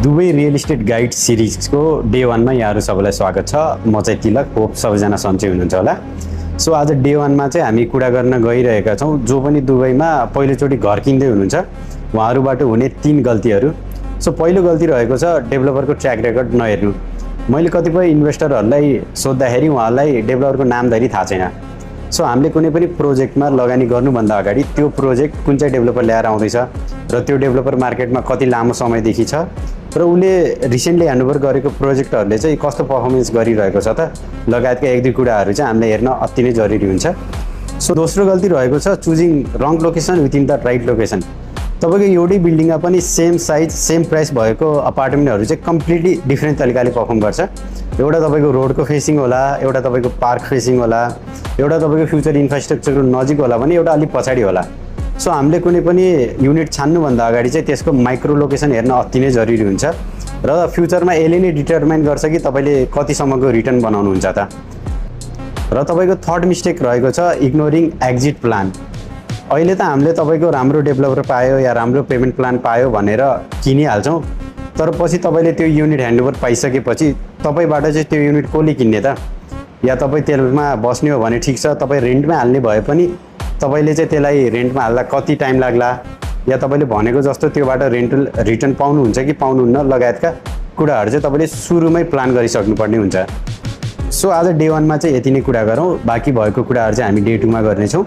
Dubai real estate guide सिरिजको day 1 मा यहाँहरू सबैलाई स्वागत छ। म चाहिँ तिलक, होप सबैजना सन्चै हुनुहुन्छ होला। सो आज डे 1 मा चाहिँ हामी कुरा गर्न गइरहेका छौँ जो पनि दुबईमा पहिलोचोटि घर किन्दै हुनुहुन्छ उहाँहरूबाट हुने 3 गल्तीहरू। सो पहिलो गल्ती रहेको छ डेभलपरको ट्र्याक रेकर्ड नहेर्नु। मैले कतिपय इन्भेस्टरहरूलाई सोद्धाखेरि उहाँहरूलाई डेभलपरको नामधरि थाहा छैन। सो हामीले कुनै पनि प्रोजेक्टमा लगानी गर्नुभन्दा अगाडि त्यो प्रोजेक्ट कुन चाहिँ डेभलपर ल्याएर आउँदैछ र त्यो डेभलपर मार्केटमा कति लामो समयदेखि छ र उसले रिसेन्टली ह्यान्डओभर गरेको प्रोजेक्टहरूले चाहिँ कस्तो पर्फर्मेन्स गरिरहेको छ त लगायतका एक दुई कुराहरू चाहिँ हामीले हेर्न अति नै जरुरी हुन्छ। सो दोस्रो गल्ती रहेको छ choosing wrong location within the right location. तपाईँको एउटै बिल्डिङमा पनि सेम साइज सेम प्राइस भएको अपार्टमेन्टहरू चाहिँ कम्प्लिटली डिफ्रेन्ट तरिकाले पर्फर्म गर्छ। एउटा तपाईँको रोडको फेसिङ होला, एउटा तपाईँको पार्क फेसिङ होला, एउटा तपाईँको फ्युचर इन्फ्रास्ट्रक्चरको नजिक होला भने एउटा अलिक पछाडि होला। सो हामीले कुनै पनि युनिट छान्नुभन्दा अगाडि चाहिँ त्यसको माइक्रो लोकेसन हेर्न अति नै जरुरी हुन्छ र फ्युचरमा यसले नै डिटरमाइन गर्छ कि तपाईँले कतिसम्मको रिटर्न बनाउनुहुन्छ त। र तपाईँको थर्ड मिस्टेक रहेको छ इग्नोरिङ एक्जिट प्लान। अहिले त हामीले तपाईँको राम्रो डेभलपर पायो या राम्रो पेमेन्ट प्लान पायो भनेर किनिहाल्छौँ, तर पछि तपाईँले त्यो युनिट ह्यान्डओभर पाइसकेपछि तपाईँबाट चाहिँ त्यो युनिट कसले किन्ने त? या तपाईँ त्यसमा बस्ने हो भने ठिक छ, तपाईँ रेन्टमा हाल्ने भए पनि तपाईँले चाहिँ त्यसलाई रेन्टमा हाल्दा कति टाइम लाग्ला या तपाईँले भनेको जस्तो त्योबाट रेन्टल रिटर्न पाउनुहुन्छ कि पाउनुहुन्न लगायतका कुराहरू चाहिँ तपाईँले सुरुमै प्लान गरिसक्नुपर्ने हुन्छ। सो आज डे 1 मा चाहिँ यति नै कुरा गरौँ, बाँकी भएको कुराहरू चाहिँ हामी डे 2 मा गर्नेछौँ।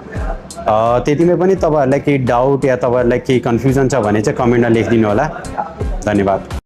त्यतिमै पनि तपाईँहरूलाई केही डाउट या तपाईँहरूलाई केही कन्फ्युजन छ भने चाहिँ कमेन्टमा लेखिदिनु होला। धन्यवाद।